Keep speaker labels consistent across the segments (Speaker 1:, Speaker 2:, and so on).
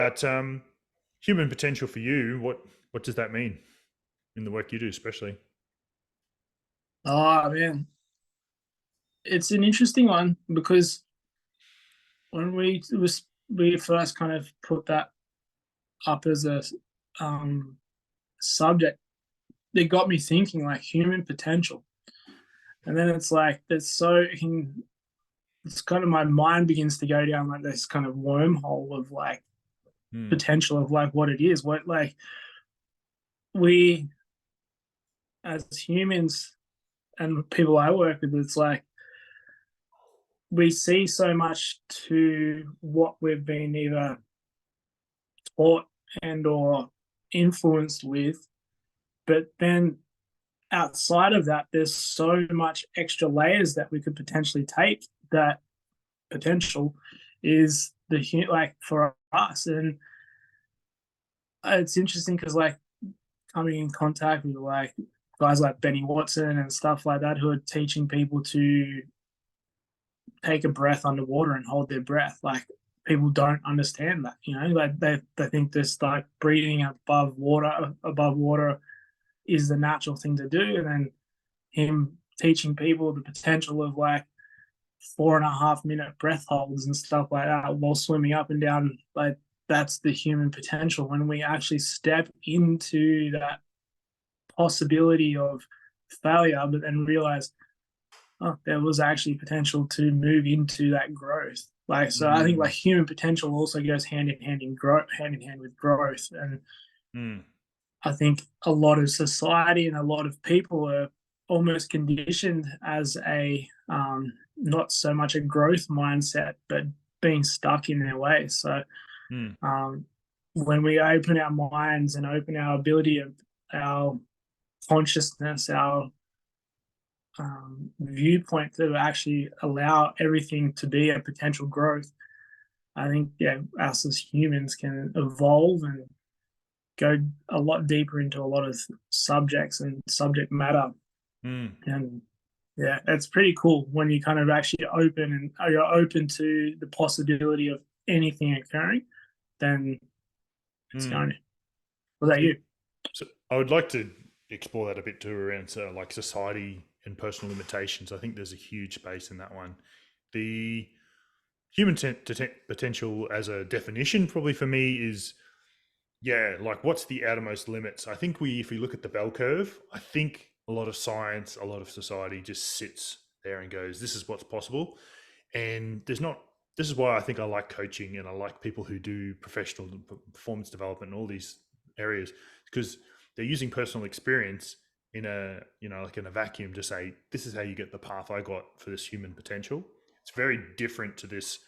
Speaker 1: But human potential for you, what does that mean in the work you do, especially?
Speaker 2: Oh man, it's an interesting one because when we first kind of put that up as a um, subject, it got me thinking like human potential, and then it's like it's kind of my mind begins to go down like this kind of wormhole of like
Speaker 1: Hmm.
Speaker 2: potential of like what it is, what like we as humans and people I work with, it's like we see so much to what we've been either taught and or influenced with, but then outside of that there's so much extra layers that we could potentially take. That potential is like for us. And it's interesting because like coming in contact with like guys like Benny Watson and stuff like that who are teaching people to take a breath underwater and hold their breath. Like people don't understand that, like they think this like breathing above water is the natural thing to do. And then him teaching people the potential of like 4.5 minute breath holds and stuff like that while swimming up and down, like that's the human potential when we actually step into that possibility of failure, but then realize, oh, there was actually potential to move into that growth. Like, so I think like
Speaker 1: Mm.
Speaker 2: human potential also goes hand in hand with growth. And
Speaker 1: Mm.
Speaker 2: I think a lot of society and a lot of people are almost conditioned as a not so much a growth mindset, but being stuck in their ways. So
Speaker 1: Mm.
Speaker 2: um, when we open our minds and open our ability of our consciousness, our viewpoint to actually allow everything to be a potential growth, I think yeah, us as humans can evolve and go a lot deeper into a lot of subjects and subject matter.
Speaker 1: Mm.
Speaker 2: And yeah, it's pretty cool when you kind of actually open and you're open to the possibility of anything occurring. Then it's
Speaker 1: Mm.
Speaker 2: going to. What about you?
Speaker 1: So I would like to explore that a bit too around like society and personal limitations. I think there's a huge space in that one. The human potential as a definition, probably for me, is yeah, like what's the outermost limits? I think if we look at the bell curve, I think a lot of science, a lot of society just sits there and goes, this is what's possible. And there's not, this is why I think I like coaching and I like people who do professional performance development and all these areas, because they're using personal experience in a, like in a vacuum to say, this is how you get the path I got for this human potential. It's very different to this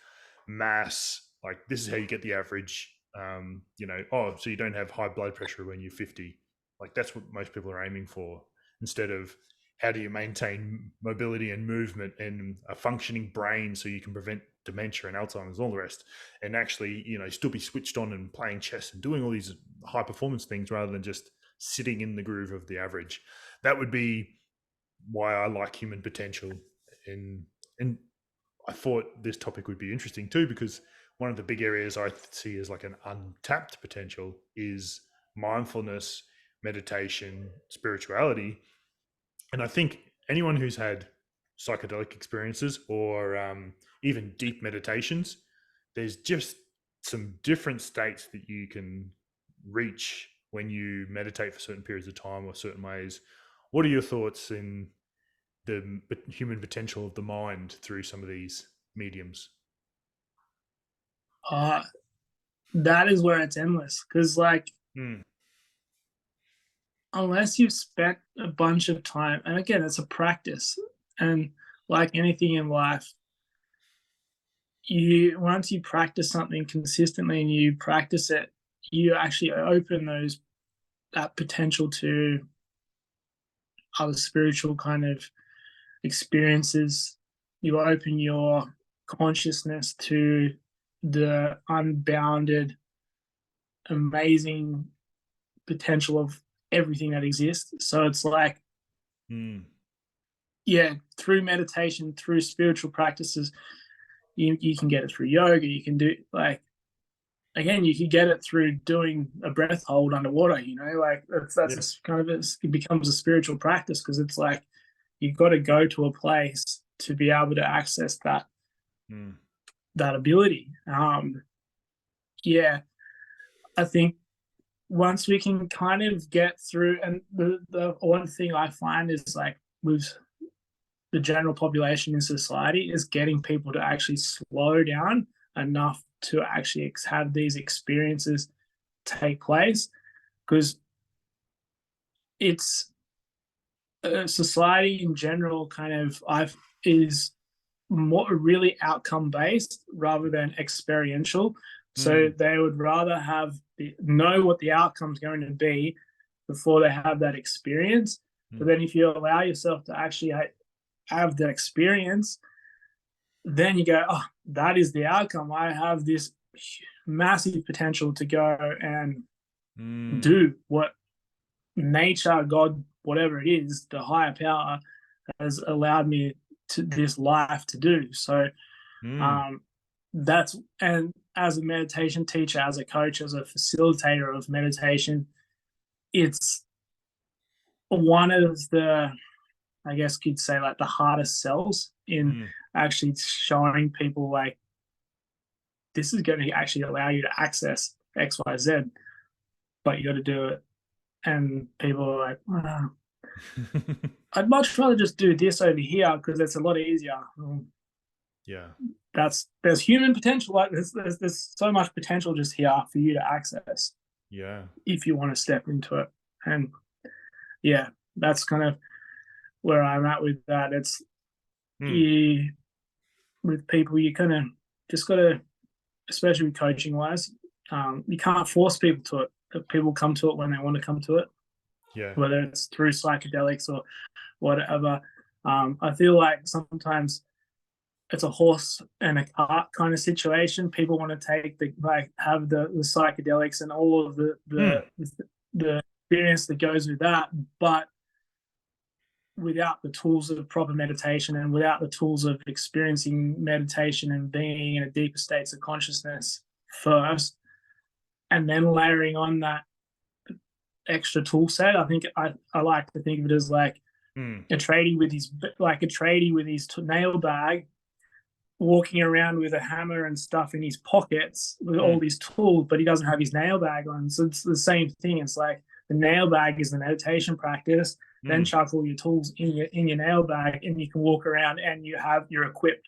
Speaker 1: mass, like this is how you get the average, oh, so you don't have high blood pressure when you're 50. Like that's what most people are aiming for, instead of how do you maintain mobility and movement and a functioning brain so you can prevent dementia and Alzheimer's and all the rest, and actually, still be switched on and playing chess and doing all these high performance things rather than just sitting in the groove of the average. That would be why I like human potential. And I thought this topic would be interesting too, because one of the big areas I see as like an untapped potential is mindfulness, meditation, spirituality. And I think anyone who's had psychedelic experiences or even deep meditations, there's just some different states that you can reach when you meditate for certain periods of time or certain ways. What are your thoughts in the human potential of the mind through some of these mediums?
Speaker 2: Uh, that is where it's endless because like
Speaker 1: Mm.
Speaker 2: unless you've spent a bunch of time, and again, it's a practice, and like anything in life, you once you practice something consistently and you practice it, you actually open those that potential to other spiritual kind of experiences. You open your consciousness to the unbounded, amazing potential of everything that exists. So it's like,
Speaker 1: Mm.
Speaker 2: yeah, through meditation, through spiritual practices, you can get it through yoga. You can do like again, you could get it through doing a breath hold underwater. Like that's
Speaker 1: Yeah.
Speaker 2: kind of it becomes a spiritual practice, because it's like you've got to go to a place to be able to access
Speaker 1: Mm.
Speaker 2: that ability. Yeah, I think once we can kind of get through, and the one thing I find is like with the general population in society is getting people to actually slow down enough to actually have these experiences take place, because it's society in general kind of is more really outcome based rather than experiential. So
Speaker 1: Mm.
Speaker 2: they would rather know what the outcome's going to be before they have that experience. But
Speaker 1: Mm.
Speaker 2: then if you allow yourself to actually have that experience, then you go, oh, that is the outcome. I have this massive potential to go and
Speaker 1: Mm.
Speaker 2: do what nature, God, whatever it is, the higher power has allowed me to this life to do. So
Speaker 1: Mm.
Speaker 2: um, that's, and as a meditation teacher, as a coach, as a facilitator of meditation, it's one of the, I guess you'd say, like the hardest sells in
Speaker 1: Mm.
Speaker 2: actually showing people like this is going to actually allow you to access XYZ, but you got to do it. And people are like, oh, I'd much rather just do this over here because it's a lot easier.
Speaker 1: Yeah.
Speaker 2: There's human potential. Like there's so much potential just here for you to access
Speaker 1: Yeah.
Speaker 2: if you want to step into it. And yeah, that's kind of where I'm at with that. It's
Speaker 1: Mm.
Speaker 2: you with people, you kind of just got to, especially with coaching wise, you can't force people to it. People come to it when they want to come to it,
Speaker 1: Yeah.
Speaker 2: whether it's through psychedelics or whatever. I feel like sometimes it's a horse and a cart kind of situation. People want to take have the psychedelics and all of
Speaker 1: Mm.
Speaker 2: the experience that goes with that, but without the tools of proper meditation and without the tools of experiencing meditation and being in a deeper states of consciousness first, and then layering on that extra tool set. I think I like to think of it as like
Speaker 1: Mm.
Speaker 2: a tradie with his nail bag, walking around with a hammer and stuff in his pockets with all
Speaker 1: Mm.
Speaker 2: these tools, but he doesn't have his nail bag on. So it's the same thing. It's like the nail bag is the meditation practice. Then
Speaker 1: Mm.
Speaker 2: chuck all your tools in your nail bag, and you can walk around and you're equipped.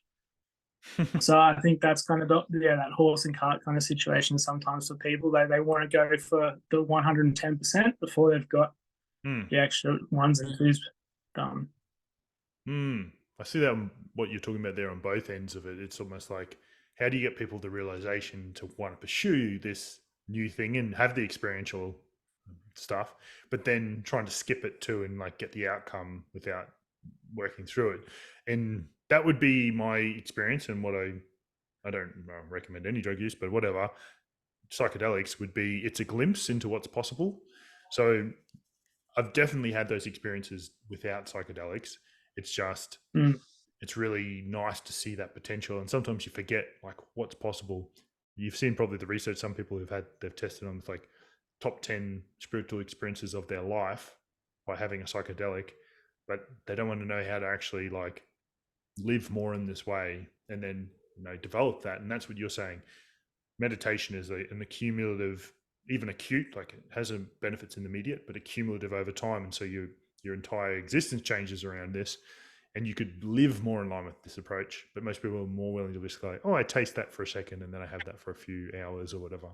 Speaker 2: So I think that's kind of that horse and cart kind of situation sometimes for people. They want to go for the 110% before they've got
Speaker 1: Mm.
Speaker 2: the extra ones and twos done.
Speaker 1: Mm. I see that what you're talking about there on both ends of it. It's almost like, how do you get people the realization to want to pursue this new thing and have the experiential stuff, but then trying to skip it too and like get the outcome without working through it. And that would be my experience. And what I don't recommend any drug use, but whatever, psychedelics would be, it's a glimpse into what's possible. So I've definitely had those experiences without psychedelics. It's just,
Speaker 2: Mm.
Speaker 1: it's really nice to see that potential. And sometimes you forget like what's possible. You've seen probably the research some people they've tested on, like top 10 spiritual experiences of their life by having a psychedelic, but they don't want to know how to actually like live more in this way and then develop that. And that's what you're saying. Meditation is an accumulative, even acute, like it has a benefits in the immediate, but accumulative over time. And so your entire existence changes around this, and you could live more in line with this approach. But most people are more willing to just go, oh, I taste that for a second and then I have that for a few hours or whatever.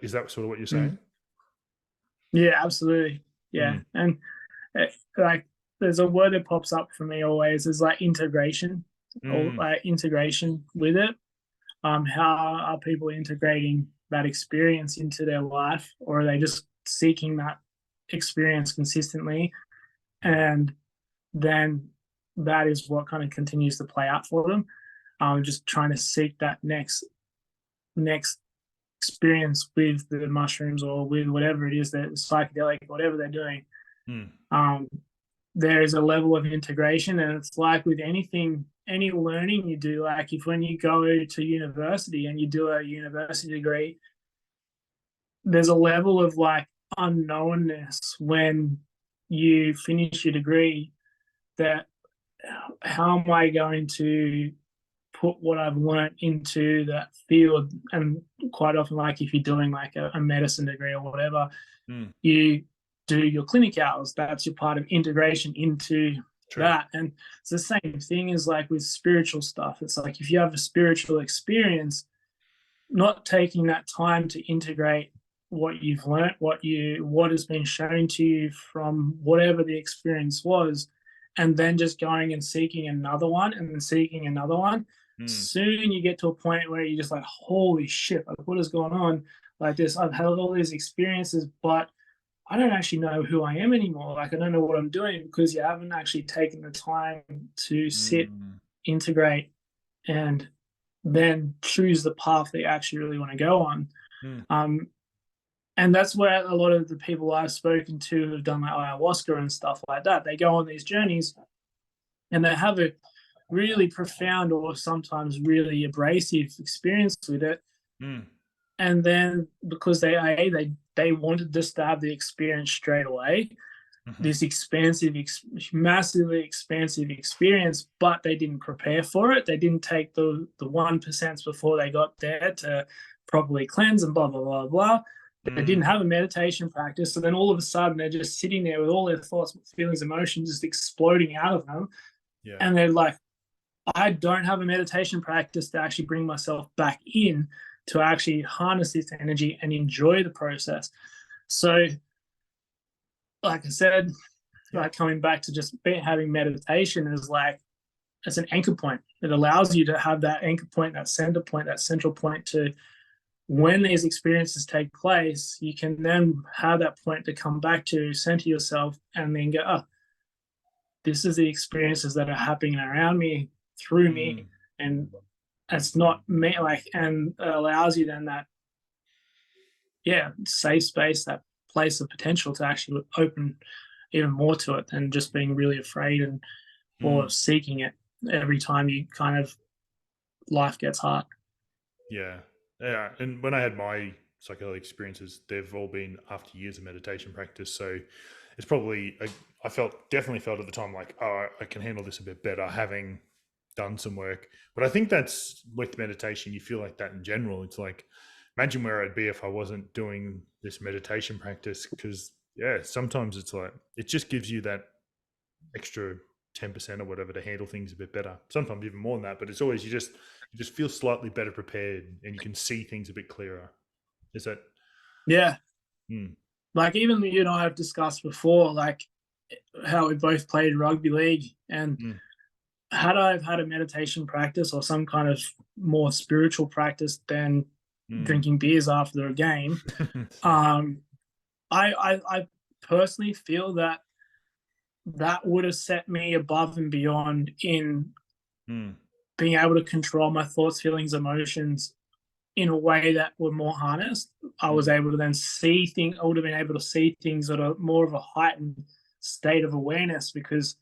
Speaker 1: Is that sort of what you're
Speaker 2: Mm.
Speaker 1: saying?
Speaker 2: Yeah, absolutely. Yeah,
Speaker 1: Mm.
Speaker 2: and like there's a word that pops up for me always is like integration, or
Speaker 1: Mm.
Speaker 2: like integration with it. How are people integrating that experience into their life, or are they just seeking that experience consistently,
Speaker 1: Yeah.
Speaker 2: and then that is what kind of continues to play out for them? Just trying to seek that next experience with the mushrooms or with whatever it is, that psychedelic, whatever they're doing.
Speaker 1: Mm.
Speaker 2: Um, there is a level of integration, and it's like with anything, any learning you do. Like if when you go to university and you do a university degree, there's a level of like unknownness when you finish your degree that how am I going to put what I've learned into that field? And quite often, like if you're doing like a medicine degree or whatever, you do your clinic hours. That's your part of integration into
Speaker 1: True.
Speaker 2: that. And it's the same thing as like with spiritual stuff. It's like if you have a spiritual experience, not taking that time to integrate what you've learnt, what has been shown to you from whatever the experience was, and then just going and seeking another one and then seeking another one. Soon you get to a point where you're just like, holy shit, like what is going on? Like this, I've had all these experiences, but I don't actually know who I am anymore. Like I don't know what I'm doing because you haven't actually taken the time to sit, integrate, and then choose the path that you actually really want to go on. And that's where a lot of the people I've spoken to have done like ayahuasca and stuff like that. They go on these journeys and they have a really profound or sometimes really abrasive experience with it. And then because they wanted just to have the experience straight away, this expansive, massively expansive experience, but they didn't prepare for it. They didn't take the 1% before they got there to properly cleanse and blah, blah, blah, blah. They didn't have a meditation practice. So then all of a sudden they're just sitting there with all their thoughts, feelings, emotions just exploding out of them.
Speaker 1: Yeah.
Speaker 2: And they're like, I don't have a meditation practice to actually bring myself back in to actually harness this energy and enjoy the process. So, like I said, like coming back to just having meditation is like, it's an anchor point. It allows you to have that anchor point, that center point, that central point to when these experiences take place, you can then have that point to come back to, center yourself, and then go, oh, this is the experiences that are happening around me, through me, and it's not me. Like, and it allows you then that, safe space, that place of potential to actually open even more to it than just being really afraid and or seeking it every time you kind of life gets hard.
Speaker 1: Yeah. And when I had my psychedelic experiences, they've all been after years of meditation practice. So it's probably, I definitely felt at the time like, oh, I can handle this a bit better having done some work. But I think that's with meditation, you feel like that in general. It's like, imagine where I'd be if I wasn't doing this meditation practice. Because, sometimes it's like, it just gives you that extra 10% or whatever to handle things a bit better. Sometimes even more than that, but it's always you just feel slightly better prepared and you can see things a bit clearer. Is that?
Speaker 2: Yeah. Like even you and I have discussed before, like how we both played rugby league, and had I had a meditation practice or some kind of more spiritual practice than drinking beers after a game, I personally feel that would have set me above and beyond in being able to control my thoughts, feelings, emotions in a way that were more harnessed. I was able to then see things. I would have been able to see things at a more of a heightened state of awareness because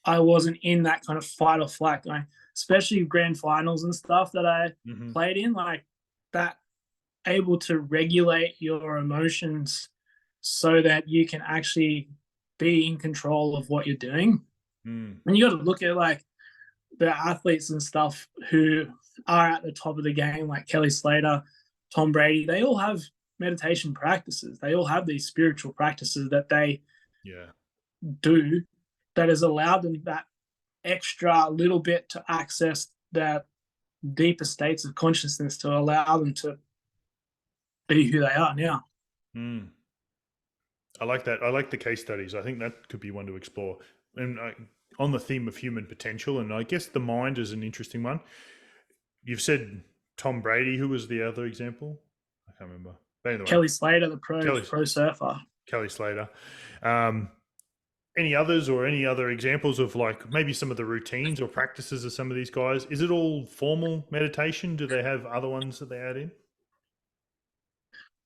Speaker 2: I wasn't in that kind of fight or flight going, especially grand finals and stuff that I played in, like that, able to regulate your emotions so that you can actually be in control of what you're doing. And you got to look at like the athletes and stuff who are at the top of the game, like Kelly Slater, Tom Brady. They all have meditation practices. They all have these spiritual practices that they do that has allowed them that extra little bit to access that deeper states of consciousness to allow them to be who they are now.
Speaker 1: I like that. I like the case studies. I think that could be one to explore. And on the theme of human potential, and I guess the mind is an interesting one. You've said Tom Brady. Who was the other example? I can't remember. But anyway,
Speaker 2: Kelly Slater, the pro surfer.
Speaker 1: Kelly Slater. Any others or any other examples of like maybe some of the routines or practices of some of these guys? Is it all formal meditation? Do they have other ones that they add in?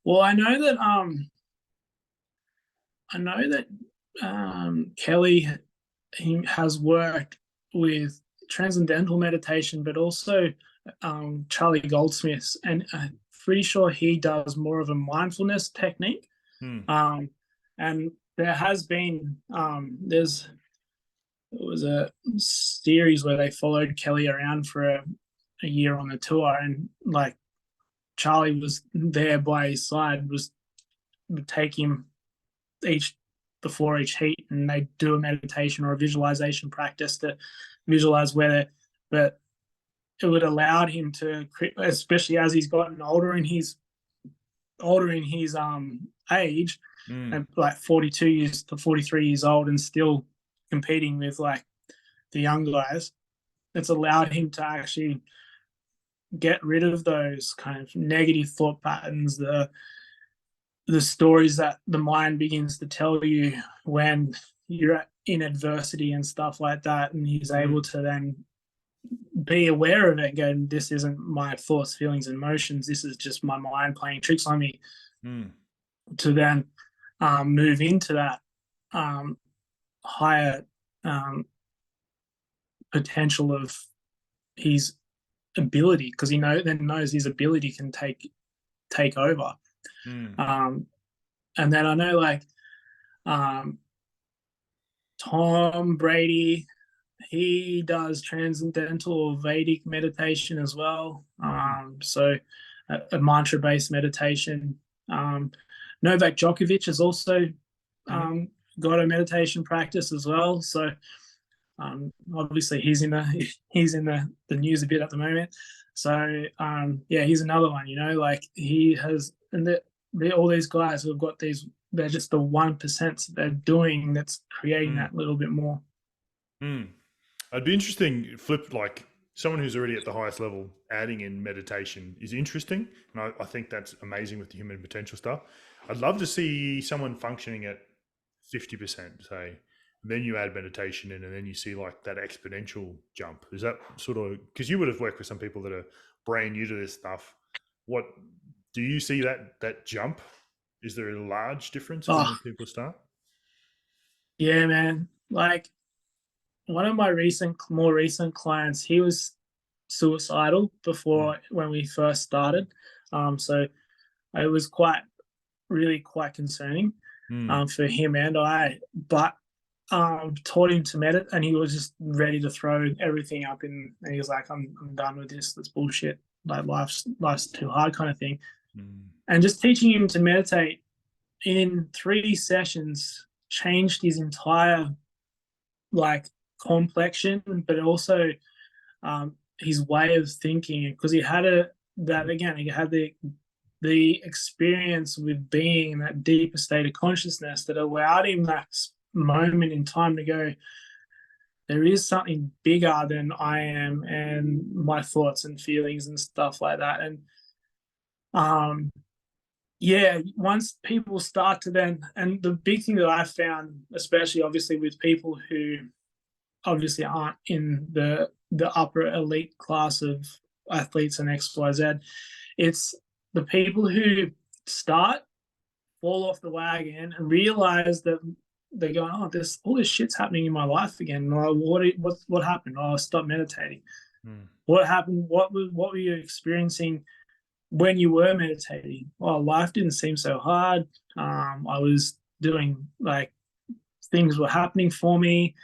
Speaker 2: Well, I know that Kelly, he has worked with transcendental meditation, but also Charlie Goldsmith's and pretty sure he does more of a mindfulness technique.
Speaker 1: Hmm.
Speaker 2: And there has been it was a series where they followed Kelly around for a year on the tour, and like Charlie was there by his side, would take him each before each heat, and they do a meditation or a visualization practice to visualize but it would allow him to, especially as he's gotten older and he's older in his age, and like 42 years to 43 years old and still competing with like the young guys. It's allowed him to actually get rid of those kind of negative thought patterns, the stories that the mind begins to tell you when you're in adversity and stuff like that. And he's able to then be aware of it and go, this isn't my thoughts, feelings, and emotions. This is just my mind playing tricks on me. To then move into that higher potential of his ability, because he then knows his ability can take over. And then I know like Tom Brady, he does transcendental Vedic meditation as well. So a mantra-based meditation. Novak Djokovic has also got a meditation practice as well. So obviously he's in the news a bit at the moment. So yeah, he's another one. Like he has, and all these guys who have got these, they're just the 1% they're doing that's creating that little bit more.
Speaker 1: It'd be interesting, flip, like someone who's already at the highest level, adding in meditation is interesting. And I think that's amazing with the human potential stuff. I'd love to see someone functioning at 50%, say, and then you add meditation in, and then you see like that exponential jump. Is that sort of, because you would have worked with some people that are brand new to this stuff. What do you see that jump? Is there a large difference when people start?
Speaker 2: Yeah, man. Like one of my more recent clients, he was suicidal before when we first started. So it was really quite concerning for him and I. But taught him to meditate, and he was just ready to throw everything up and he was like, I'm done with this. That's bullshit. Like life's too hard, kind of thing. And just teaching him to meditate in 3 sessions changed his entire like complexion, but also his way of thinking, because he had he had the experience with being in that deeper state of consciousness that allowed him that moment in time to go, there is something bigger than I am and my thoughts and feelings and stuff like that. And yeah, once people start to then, and the big thing that I found, especially obviously with people who obviously aren't in the upper elite class of athletes and XYZ, it's the people who start, fall off the wagon and realize that they're going, oh, all this shit's happening in my life again. What happened? Oh, I stopped meditating. What happened? What were you experiencing when you were meditating? Well, life didn't seem so hard. I was doing like, things were happening for me.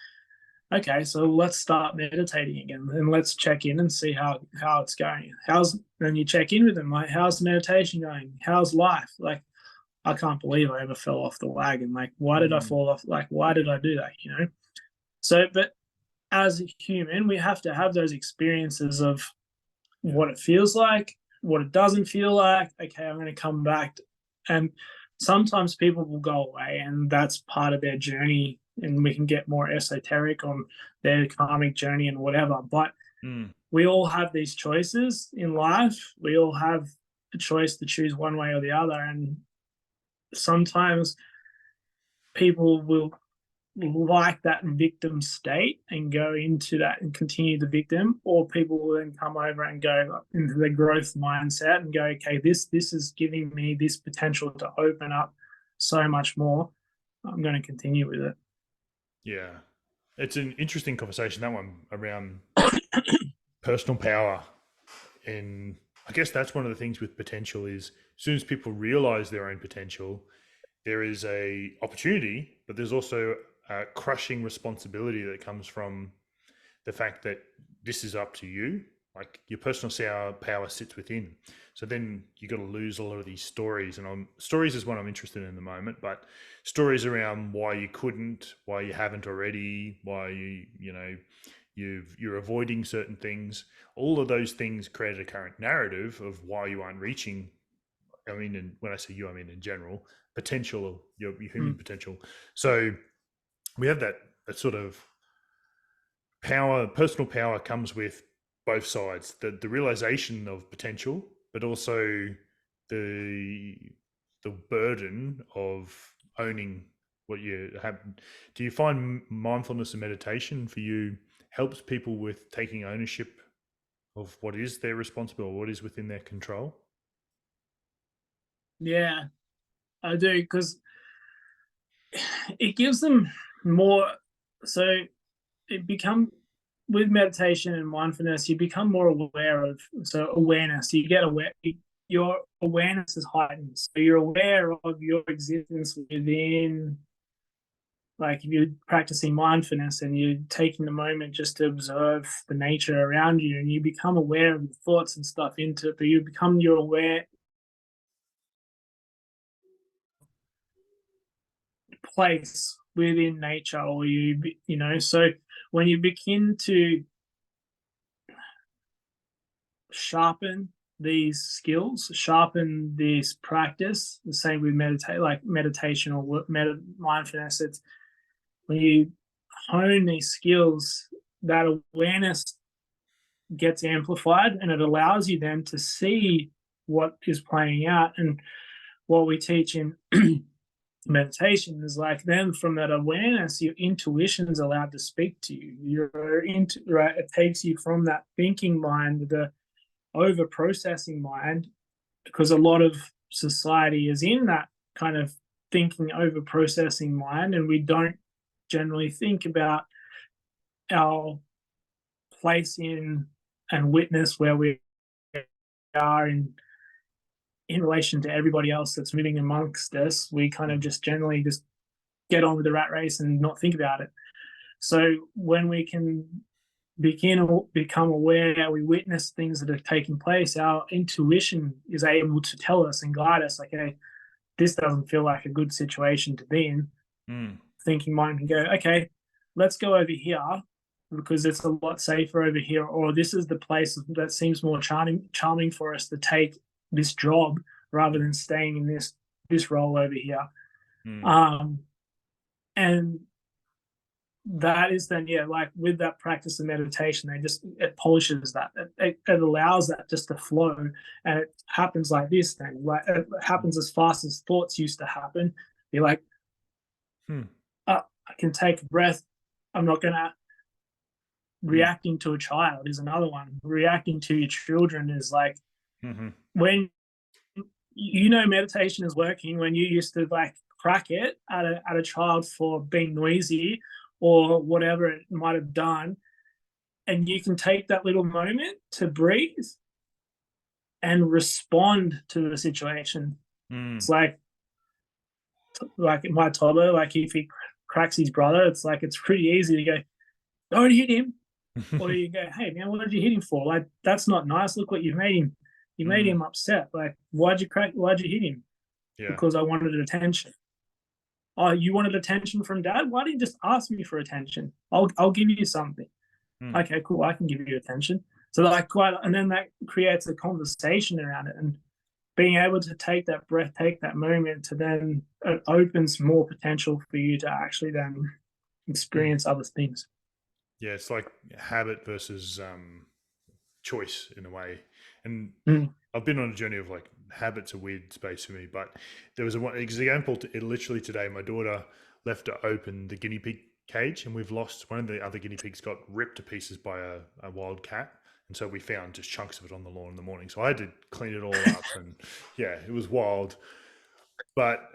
Speaker 2: Okay, so let's start meditating again, and let's check in and see how it's going. Then you check in with them, like, how's meditation going? How's life? Like, I can't believe I ever fell off the wagon. Like, why did I fall off? Like, why did I do that? So, but as a human, we have to have those experiences of what it feels like, what it doesn't feel like. Okay, I'm going to come back. And sometimes people will go away, and that's part of their journey, and we can get more esoteric on their karmic journey and whatever. But we all have these choices in life. We all have a choice to choose one way or the other. And sometimes people will like that victim state and go into that and continue the victim, or people will then come over and go into the growth mindset and go, okay, this is giving me this potential to open up so much more. I'm going to continue with it.
Speaker 1: Yeah. It's an interesting conversation, that one, around personal power in I guess that's one of the things with potential is as soon as people realize their own potential, there is a opportunity, but there's also a crushing responsibility that comes from the fact that this is up to you. Like your personal power sits within. So then you got to lose a lot of these stories, and stories is what I'm interested in the moment. But stories around why you couldn't, why you haven't already, why you're avoiding certain things. All of those things create a current narrative of why you aren't reaching. I mean, and when I say you, I mean in general potential, your human
Speaker 2: Mm.
Speaker 1: potential. So we have that sort of power. Personal power comes with both sides, the realization of potential, but also the the burden of owning what you have. Do you find mindfulness and meditation for you helps people with taking ownership of what is their responsibility, what is within their control?
Speaker 2: Yeah, I do, because it gives them more. So it become with meditation and mindfulness, you become more aware of. So awareness, you get aware. Your awareness is heightened, so you're aware of your existence within. Like if you're practicing mindfulness and you're taking the moment just to observe the nature around you, and you become aware of the thoughts and stuff into it, but you become your aware place within nature, or so when you begin to sharpen these skills, sharpen this practice, the same with meditation or mindfulness. It's when you hone these skills, that awareness gets amplified, and it allows you then to see what is playing out. And what we teach in meditation is like, then from that awareness, your intuition is allowed to speak to you. Right, it takes you from that thinking mind, the over processing mind, because a lot of society is in that kind of thinking over processing mind, and we don't generally think about our place in and witness where we are in relation to everybody else that's moving amongst us. We kind of just generally just get on with the rat race and not think about it. So when we can become aware, we witness things that are taking place, our intuition is able to tell us and guide us, like, hey, this doesn't feel like a good situation to be in.
Speaker 1: Mm.
Speaker 2: Thinking mind can go, okay, let's go over here because it's a lot safer over here, or this is the place that seems more charming for us to take this job rather than staying in this role over here.
Speaker 1: Mm.
Speaker 2: Um, and that is then, yeah, like with that practice of meditation, it polishes that. It allows that just to flow, and it happens like this. Then, like it happens as fast as thoughts used to happen. You're like,
Speaker 1: Hmm.
Speaker 2: I can take a breath. I'm not gonna.
Speaker 1: Mm.
Speaker 2: Reacting to a child is another one. Reacting to your children is like
Speaker 1: Mm-hmm.
Speaker 2: when meditation is working when you used to like crack it at a child for being noisy or whatever it might have done, and you can take that little moment to breathe and respond to the situation.
Speaker 1: Mm.
Speaker 2: It's like my toddler, like if he cracks his brother, it's like it's pretty easy to go, don't hit him. Or you go, hey man, what did you hit him for? Like that's not nice. Look what you've made him. You made
Speaker 1: Mm.
Speaker 2: him upset. Like why'd you hit him?
Speaker 1: Yeah.
Speaker 2: Because I wanted attention. Oh, you wanted attention from dad? Why didn't you just ask me for attention? I'll give you something.
Speaker 1: Mm.
Speaker 2: Okay, cool. I can give you attention. So like and then that creates a conversation around it, and being able to take that breath, take that moment, to then it opens more potential for you to actually then experience other things.
Speaker 1: Yeah, it's like habit versus choice in a way. And
Speaker 2: Mm.
Speaker 1: I've been on a journey of like habits a weird space for me, but there was one example literally today. My daughter left to open the guinea pig cage, and we've lost one of the other guinea pigs, got ripped to pieces by a wild cat. And so we found just chunks of it on the lawn in the morning. So I had to clean it all up, and yeah, it was wild. But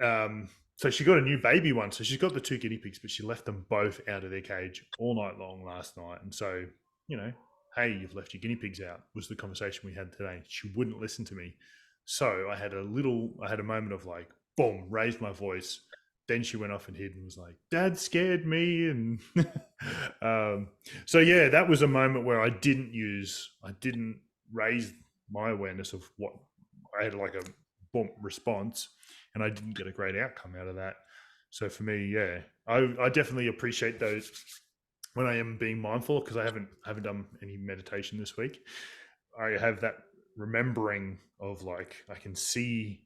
Speaker 1: so she got a new baby one. So she's got the two guinea pigs, but she left them both out of their cage all night long last night. And so, you know, hey, you've left your guinea pigs out, was the conversation we had today. She wouldn't listen to me. So I had a moment of like, boom, raised my voice. Then she went off and hid and was like, Dad scared me. And so, yeah, that was a moment where I didn't raise my awareness of what I had, like a boom response, and I didn't get a great outcome out of that. So for me, yeah, I definitely appreciate those when I am being mindful, because I haven't done any meditation this week. I have that remembering of like, I can see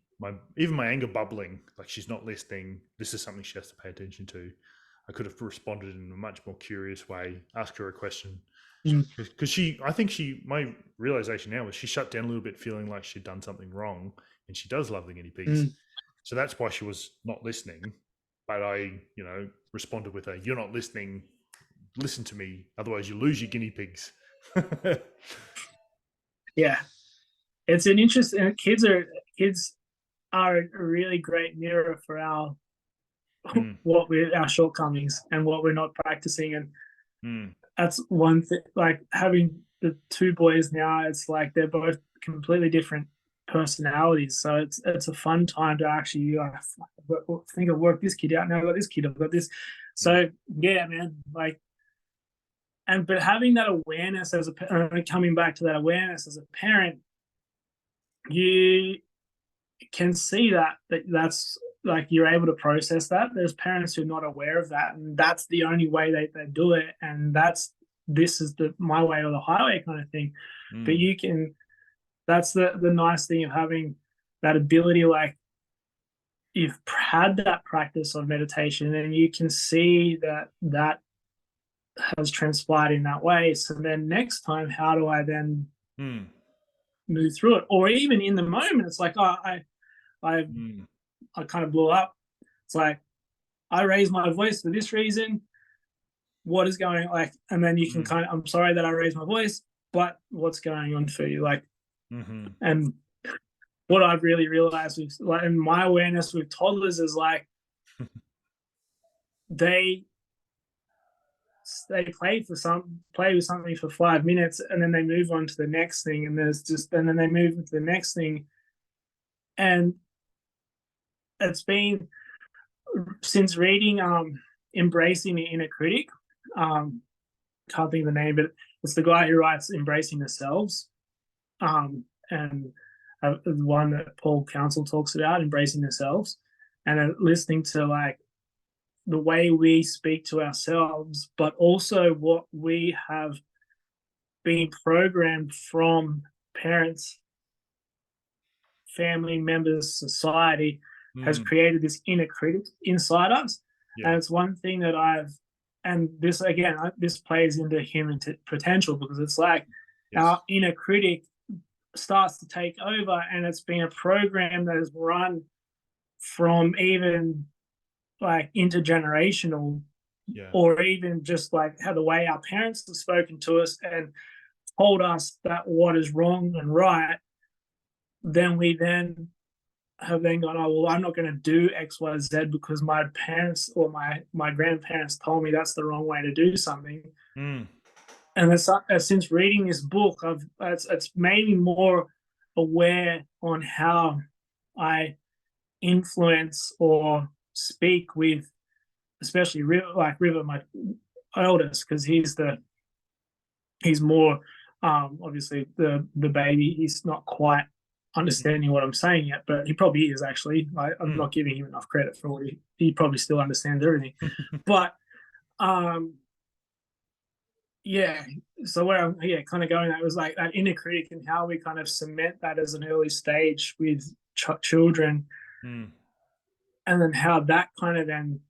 Speaker 1: even my anger bubbling, like she's not listening. This is something she has to pay attention to. I could have responded in a much more curious way, ask her a question.
Speaker 2: Mm.
Speaker 1: Because my realization now is she shut down a little bit, feeling like she'd done something wrong, and she does love the guinea pigs. So that's why she was not listening. But I, responded with "You're not listening. Listen to me, otherwise you lose your guinea pigs."
Speaker 2: Yeah, it's an interesting. Kids are a really great mirror for our our shortcomings and what we're not practicing, and that's one thing. Like having the two boys now, it's like they're both completely different personalities. So it's a fun time to actually think I've worked this kid out. Now I've got this kid. I've got this. So yeah, man. Like, but having that awareness coming back to that awareness as a parent, you can see that's like you're able to process that. There's parents who are not aware of that, and that's the only way they do it, and this is my way or the highway kind of thing. But you can, that's the nice thing of having that ability. Like, you've had that practice of meditation, and you can see that has transpired in that way. So then next time, how do I then move through it? Or even in the moment, it's like, I kind of blew up. It's like, I raised my voice for this reason. What is going on? Like, and then you can kind of, I'm sorry that I raised my voice, but what's going on for you? Like, and what I've really realized is, like, in my awareness with toddlers is like, they play with something for 5 minutes, and then they move on to the next thing, and then they move to the next thing. And it's been since reading Embracing the Inner Critic, can't think of the name, but it's the guy who writes Embracing the Selves, and the one that Paul Council talks about, Embracing the Selves, and listening to like the way we speak to ourselves, but also what we have been programmed from parents, family members, society, has created this inner critic inside us. And it's one thing that and this again, this plays into human potential, because it's like our inner critic starts to take over, and it's been a program that is run from even like intergenerational, or even just like how the way our parents have spoken to us and told us that what is wrong and right. Then we have gone, oh, well, I'm not going to do X, Y, Z because my parents or my grandparents told me that's the wrong way to do something. And since reading this book, it's made me more aware on how I influence or speak with, especially River, my eldest, because he's more obviously the baby. He's not quite understanding what I'm saying yet, but he probably is actually. I'm not giving him enough credit for what he probably still understands everything. But so where I'm kind of going, that was like that inner critic and how we kind of cement that as an early stage with children, and then how that kind of then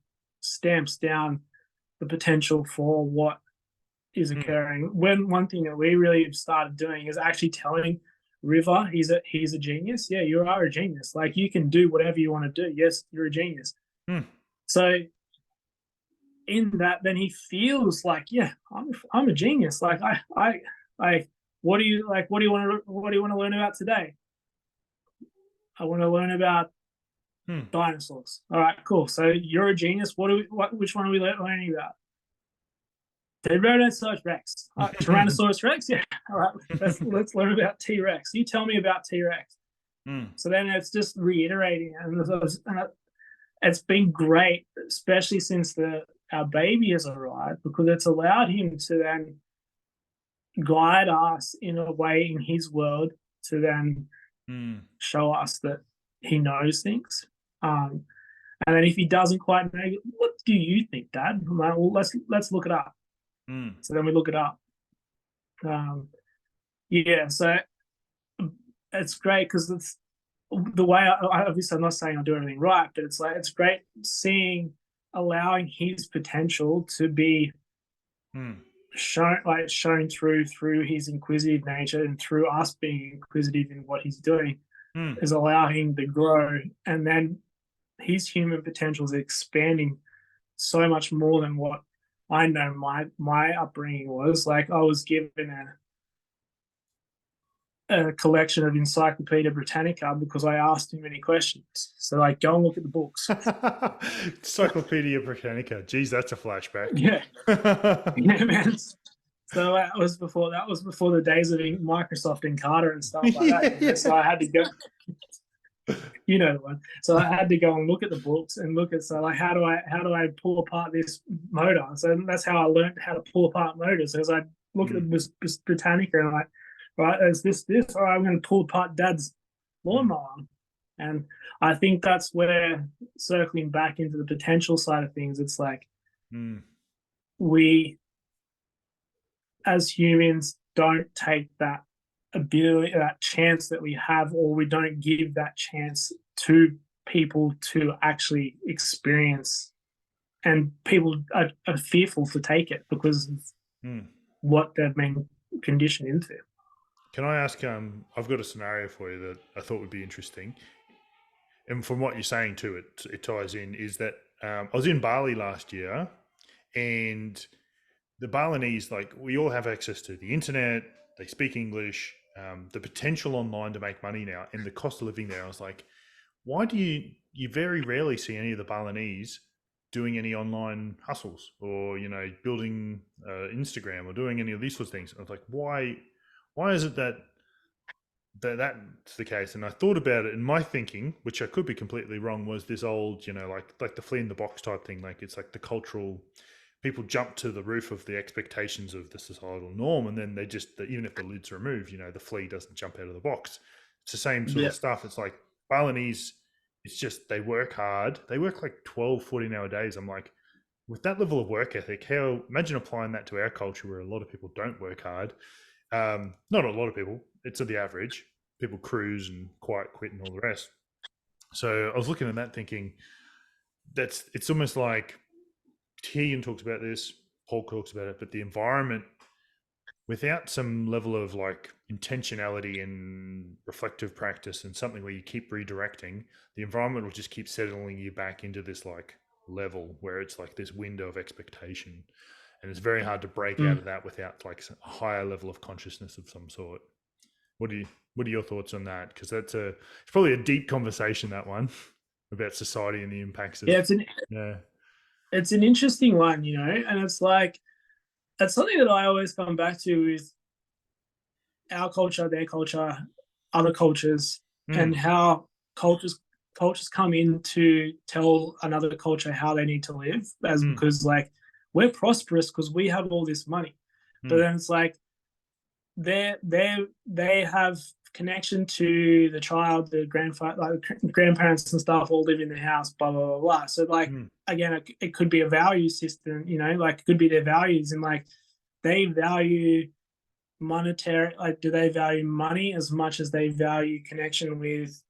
Speaker 2: stamps down the potential for what is occurring. When one thing that we really have started doing is actually telling River he's a genius. Yeah, you are a genius. Like, you can do whatever you want to do. Yes, you're a genius. So in that, then he feels like, yeah, I'm a genius. Like, I what do you want to learn about today? I want to learn about dinosaurs. All right, cool. So you're a genius. Which one are we learning about? Tyrannosaurus Rex. Tyrannosaurus Rex. Yeah. All right. Let's learn about T Rex. You tell me about T Rex. So then it's just reiterating, and it's been great, especially since our baby has arrived, because it's allowed him to then guide us in a way in his world to then show us that he knows things. And then if he doesn't quite know, what do you think, Dad? I'm like, well, let's look it up. So then we look it up. Yeah, so it's great because it's the way obviously I'm not saying I do everything right, but it's like it's great allowing his potential to be shown through his inquisitive nature, and through us being inquisitive in what he's doing is allowing him to grow, and then his human potential is expanding so much more than what I know my upbringing was. Like, I was given a collection of Encyclopedia Britannica because I asked too many questions. So, like, go and look at the books.
Speaker 1: Encyclopedia Britannica. Geez, that's a flashback.
Speaker 2: Yeah, yeah, man. So that was before the days of Microsoft Encarta and stuff like that. Yeah. So I had to go. You know the one. So I had to go and look at the books and look at how do I pull apart this motor? So that's how I learned how to pull apart motors. Because I look at the Britannica and I'm like, right, there's this, or I'm going to pull apart Dad's lawnmower. And I think that's where, circling back into the potential side of things, it's like we as humans don't take that ability, that chance that we have, or we don't give that chance to people to actually experience, and people are fearful to take it because of what they've been conditioned into.
Speaker 1: Can I ask, I've got a scenario for you that I thought would be interesting, and from what you're saying too, it ties in, is that I was in Bali last year, and the Balinese, like, we all have access to the internet, they speak English, the potential online to make money now, and the cost of living there. I was like, why do you very rarely see any of the Balinese doing any online hustles, or, you know, building Instagram or doing any of these sorts of things? I was like, why is it that's the case? And I thought about it, and my thinking, which I could be completely wrong, was this old, you know, like the flea in the box type thing. Like, it's like the cultural, people jump to the roof of the expectations of the societal norm, and then they just, even if the lid's removed, you know, the flea doesn't jump out of the box. It's the same sort of stuff. It's like Balinese, it's just, they work hard. They work like 12, 14-hour days. I'm like, with that level of work ethic, imagine applying that to our culture where a lot of people don't work hard. Not a lot of people, it's the average. People cruise and quiet quit and all the rest. So I was looking at that thinking, it's almost like, Tegan talks about this, Paul talks about it, but the environment, without some level of like intentionality and reflective practice and something where you keep redirecting, the environment will just keep settling you back into this like level where it's like this window of expectation. And it's very hard to break out of that without like a higher level of consciousness of some sort. What are your thoughts on that? Because it's probably a deep conversation, that one, about society and the impacts of
Speaker 2: it's an interesting one, you know, and it's like, it's something that I always come back to with our culture, their culture, other cultures, and how cultures come in to tell another culture how they need to live, because like, we're prosperous because we have all this money, but then it's like they have connection to the child, the grandfather, like grandparents and stuff all live in the house, blah blah blah blah. So like again, it could be a value system, you know, like it could be their values, and like they value monetary, like, do they value money as much as they value connection with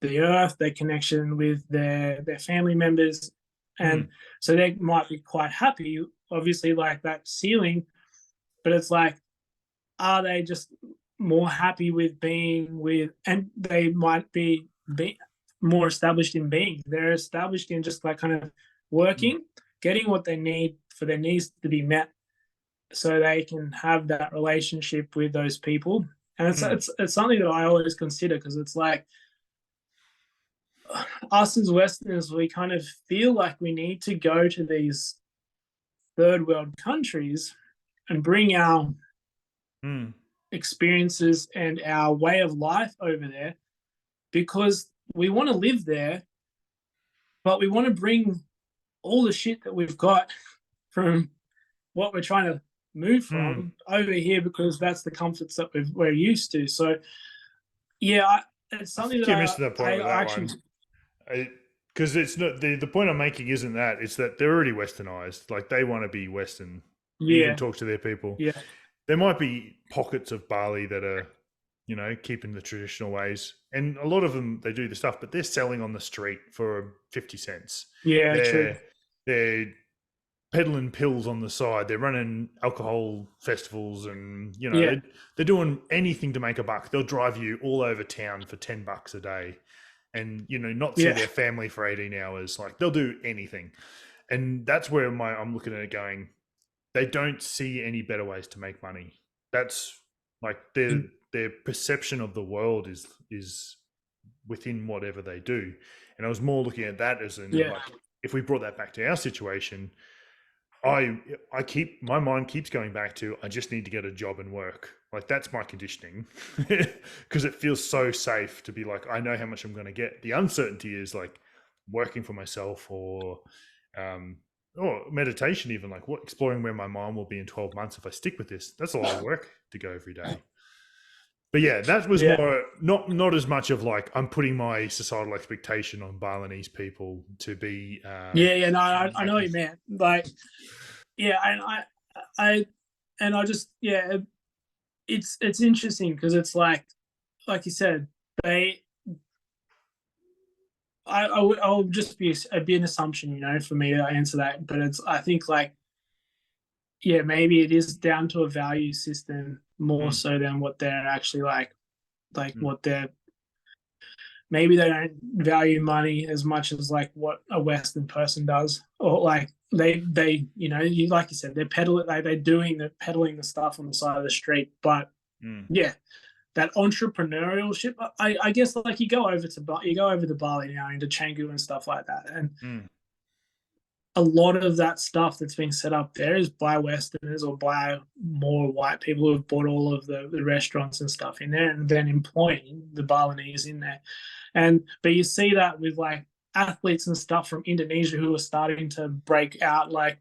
Speaker 2: the earth, their connection with their family members? And so they might be quite happy, obviously, like that ceiling, but it's like, are they just more happy with being with, and they might be more established in being. They're established in just like kind of working, getting what they need for their needs to be met, so they can have that relationship with those people. And it's something that I always consider, because it's like, us as Westerners, we kind of feel like we need to go to these third world countries and bring our
Speaker 1: Mm.
Speaker 2: experiences and our way of life over there because we want to live there, but we want to bring all the shit that we've got from what we're trying to move
Speaker 1: Mm.
Speaker 2: from over here because that's the comforts that we're used to. So, yeah, it's
Speaker 1: I
Speaker 2: something
Speaker 1: think
Speaker 2: that
Speaker 1: you're missing the point with
Speaker 2: I
Speaker 1: that
Speaker 2: actually,
Speaker 1: one. Because it's not the point I'm making isn't that, it's that they're already westernized. Like they want to be Western, even
Speaker 2: yeah,
Speaker 1: talk to their people.
Speaker 2: yeah,
Speaker 1: There might be pockets of Bali that are, keeping the traditional ways, and a lot of them they do the stuff, but they're selling on the street for 50 cents.
Speaker 2: yeah, true.
Speaker 1: They're peddling pills on the side. They're running alcohol festivals, and
Speaker 2: Yeah,
Speaker 1: they're doing anything to make a buck. They'll drive you all over town for $10 a day, and not see
Speaker 2: yeah,
Speaker 1: their family for 18 hours. Like they'll do anything, and that's where I'm looking at it going. They don't see any better ways to make money. That's like their perception of the world is within whatever they do. And I was more looking at that as in
Speaker 2: yeah,
Speaker 1: like if we brought that back to our situation, I keep my mind keeps going back to I just need to get a job and work. Like that's my conditioning because it feels so safe to be like I know how much I'm going to get. The uncertainty is like working for myself um, or meditation even like what exploring where my mind will be in 12 months if I stick with this. That's a lot of work to go every day. But yeah, that was
Speaker 2: yeah,
Speaker 1: more not as much of like I'm putting my societal expectation on Balinese people to be
Speaker 2: yeah, yeah. No, I know
Speaker 1: like
Speaker 2: what you meant. Like, yeah, and I, and I just, yeah, it's interesting because it's like you said, they, I'll just be an assumption, for me to answer that. But I think like, yeah, maybe it is down to a value system more
Speaker 1: mm,
Speaker 2: so than what they're actually like
Speaker 1: mm,
Speaker 2: what they're maybe they don't value money as much as like what a Western person does, or like you like you said, they're peddling, like they're peddling the stuff on the side of the street. But
Speaker 1: mm,
Speaker 2: yeah, that entrepreneurship, I guess like you go over to Bali now into Canggu and stuff like that, and
Speaker 1: mm,
Speaker 2: a lot of that stuff that's being set up there is by Westerners or by more white people who have bought all of the restaurants and stuff in there and then employing the Balinese in there. But you see that with like athletes and stuff from Indonesia who are starting to break out, like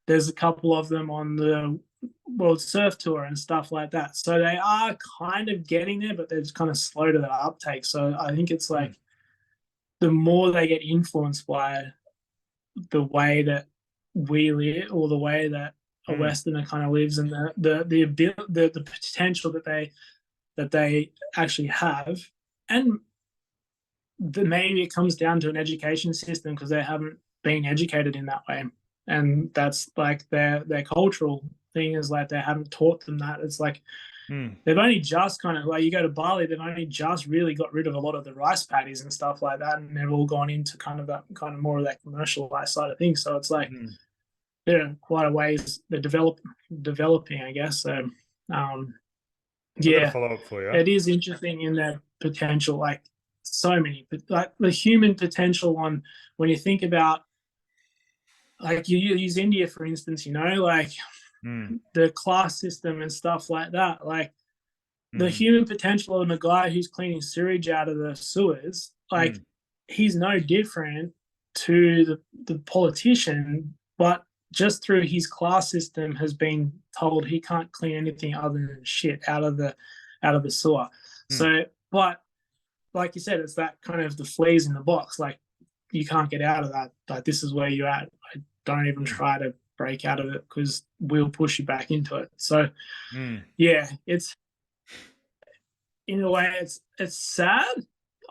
Speaker 2: there's a couple of them on the World Surf Tour and stuff like that. So they are kind of getting there, but they're just kind of slow to that uptake. So I think it's
Speaker 1: mm,
Speaker 2: like the more they get influenced by the way that we live or the way that a
Speaker 1: mm,
Speaker 2: Westerner kind of lives and the potential that they actually have, and maybe it comes down to an education system because they haven't been educated in that way, and that's like their cultural thing is like they haven't taught them that. It's like
Speaker 1: mm,
Speaker 2: they've only just kind of like you go to Bali, they've only just really got rid of a lot of the rice paddies and stuff like that, and they've all gone into kind of more of that commercialized side of things. So it's like
Speaker 1: mm.
Speaker 2: they're quite a ways they're developing, I guess. So um,
Speaker 1: I got a
Speaker 2: yeah,
Speaker 1: follow up for you.
Speaker 2: it is interesting in their potential, like so many, like the human potential on when you think about like you use India for instance, like
Speaker 1: Mm,
Speaker 2: the class system and stuff like that, like the
Speaker 1: mm,
Speaker 2: human potential of a guy who's cleaning sewage out of the sewers, like
Speaker 1: mm,
Speaker 2: he's no different to the politician, but just through his class system has been told he can't clean anything other than shit out of the sewer.
Speaker 1: mm,
Speaker 2: So, but like you said, it's that kind of the fleas in the box. Like you can't get out of that. Like this is where you're at. Like, don't even
Speaker 1: mm,
Speaker 2: try to break out of it because we'll push you back into it. So
Speaker 1: mm.
Speaker 2: yeah, it's in a way it's sad.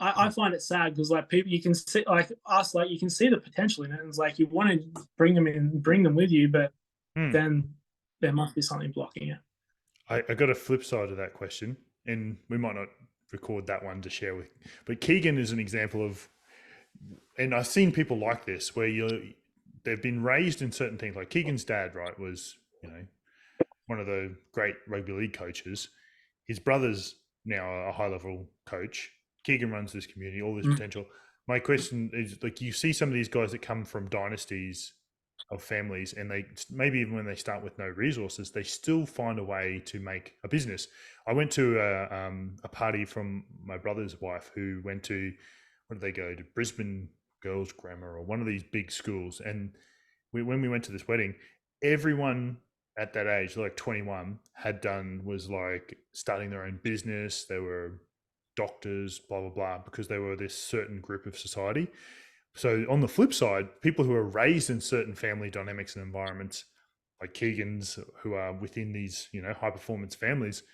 Speaker 2: I find it sad because like people you can see like us like you can see the potential in it and it's like you want to bring them in bring them with you but
Speaker 1: Mm.
Speaker 2: then there must be something blocking it.
Speaker 1: I got a flip side to that question, and we might not record that one to share with. But Keegan is an example of, and I've seen people like this where they've been raised in certain things. Like Keegan's dad, right, was one of the great rugby league coaches. His brother's now a high level coach. Keegan runs this community, all this
Speaker 2: Mm.
Speaker 1: potential. My question is like, you see some of these guys that come from dynasties of families, and they maybe even when they start with no resources, they still find a way to make a business. I went to a party from my brother's wife who went to, where did they go to, Brisbane Girls Grammar or one of these big schools, and when we went to this wedding, everyone at that age, like 21, had done was like starting their own business. They were doctors, blah blah blah, because they were this certain group of society. So on the flip side, people who are raised in certain family dynamics and environments, like Keegan's, who are within these, high performance families,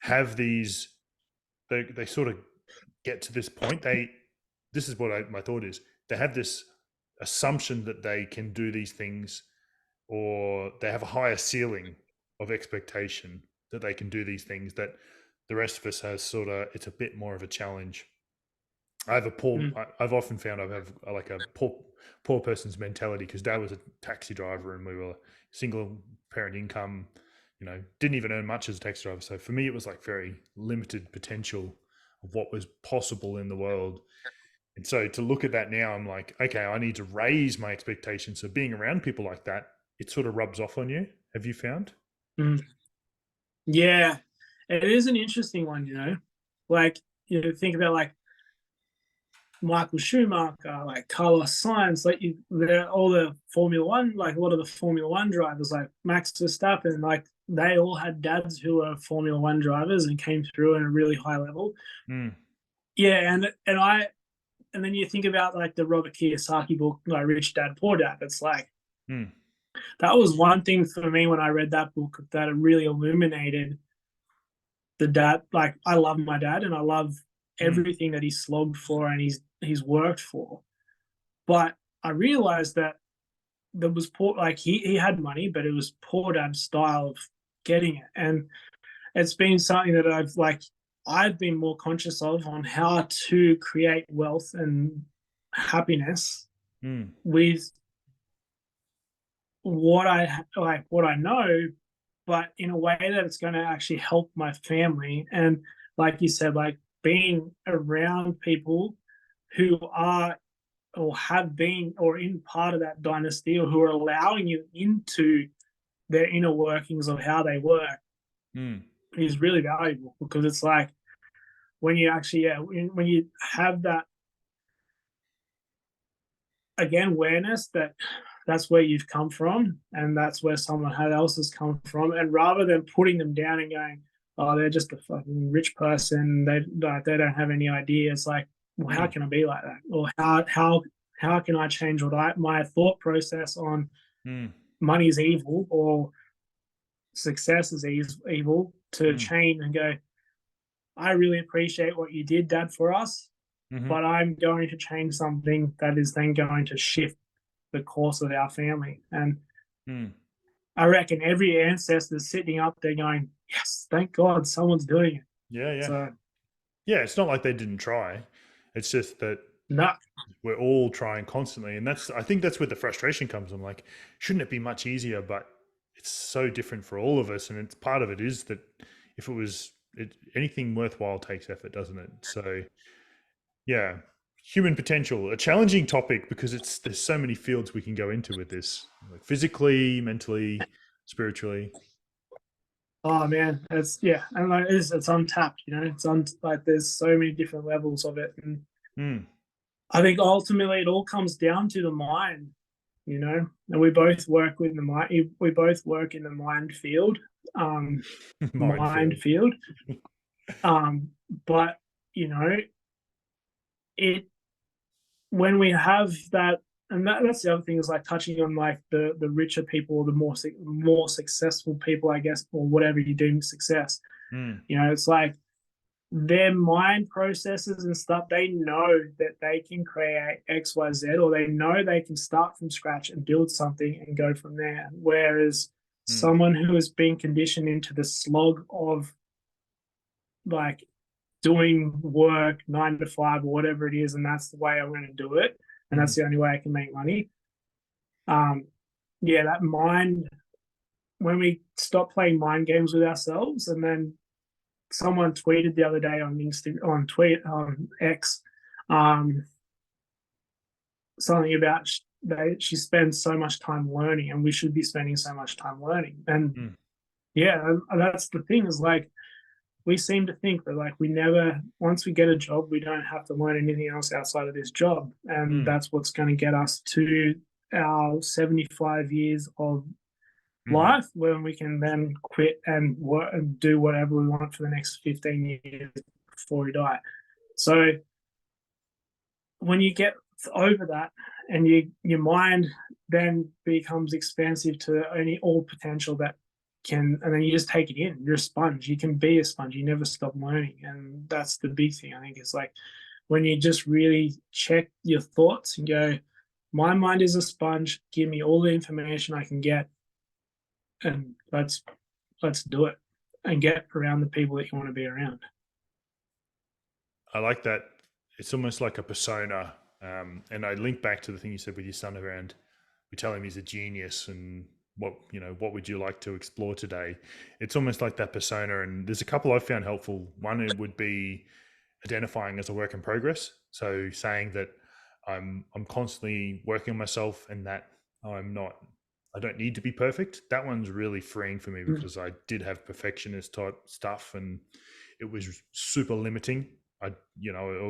Speaker 1: have these. They sort of get to this point. This is what my thought is. They have this assumption that they can do these things, or they have a higher ceiling of expectation that they can do these things that the rest of us has sort of. It's a bit more of a challenge. I've often found I have like a poor person's mentality, because dad was a taxi driver and we were single parent income, didn't even earn much as a taxi driver. So for me, it was like very limited potential of what was possible in the world. And so to look at that now, I'm like, okay, I need to raise my expectations. So being around people like that, it sort of rubs off on you. Have you found?
Speaker 2: Mm. Yeah, it is an interesting one, like, think about like Michael Schumacher, like Carlos Sainz, like all the Formula One, like a lot of the Formula One drivers, like Max Verstappen, like they all had dads who were Formula One drivers and came through at a really high level.
Speaker 1: Mm.
Speaker 2: Yeah, and then you think about like the Robert Kiyosaki book, like Rich Dad Poor Dad. It's like that was one thing for me when I read that book, that it really illuminated the dad. Like, I love my dad and I love everything that he slogged for and he's worked for. But I realized that there was poor, like he had money, but it was poor dad's style of getting it. And it's been something that I've been more conscious of, on how to create wealth and happiness with what I know, but in a way that it's going to actually help my family. And like you said, like being around people who are or have been or in part of that dynasty, or who are allowing you into their inner workings of how they work, is really valuable, because it's like when you actually, when you have that, again, awareness that that's where you've come from and that's where someone else has come from, and rather than putting them down and going, oh, they're just a fucking rich person, they don't have any idea, it's like, well, how can I be like that? Or how can I change my thought process on money is evil or success is evil, to change and go, I really appreciate what you did, Dad, for us, but I'm going to change something that is then going to shift the course of our family. And I reckon every ancestor is sitting up there going, yes, thank God someone's doing it.
Speaker 1: Yeah.
Speaker 2: So,
Speaker 1: Yeah, it's not like they didn't try. It's just that we're all trying constantly. And I think that's where the frustration comes. I'm like, shouldn't it be much easier? But it's so different for all of us. And it's part of it is that if anything worthwhile takes effort, doesn't it? So yeah, human potential, a challenging topic, because there's so many fields we can go into with this, like physically, mentally, spiritually.
Speaker 2: oh man, and like it's untapped, it's like there's so many different levels of it. And I think ultimately it all comes down to the mind, and we both work with the mind. We both work in the mind field, mind field. But it when we have that, and that's the other thing, is like touching on like the richer people, the more successful people, I guess, or whatever you deem success. It's like their mind processes and stuff, they know that they can create XYZ, or they know they can start from scratch and build something and go from there. Whereas someone who has been conditioned into the slog of like doing work 9 to 5 or whatever it is, and that's the way I'm going to do it, and that's the only way I can make money. That mind, when we stop playing mind games with ourselves. And then someone tweeted the other day on X, something about she spends so much time learning, and we should be spending so much time learning. And
Speaker 1: Mm,
Speaker 2: yeah, and that's the thing, is like we seem to think that like we never, once we get a job, we don't have to learn anything else outside of this job, and
Speaker 1: mm,
Speaker 2: that's what's going to get us to our 75 years of
Speaker 1: mm.
Speaker 2: life, when we can then quit and work and do whatever we want for the next 15 years before we die. So when you get over that, and your mind then becomes expansive to only all potential that can, and then you just take it in. You're a sponge. You can be a sponge. You never stop learning. And that's the big thing. I think it's like when you just really check your thoughts and go, my mind is a sponge, give me all the information I can get, and let's do it, and get around the people that you want to be around.
Speaker 1: I like that. It's almost like a persona. And I link back to the thing you said with your son around, we tell him he's a genius and what would you like to explore today? It's almost like that persona. And there's a couple I've found helpful. One, it would be identifying as a work in progress. So saying that I'm constantly working on myself and that I'm not, I don't need to be perfect. That one's really freeing for me
Speaker 2: Mm.
Speaker 1: because I did have perfectionist type stuff and it was super limiting. I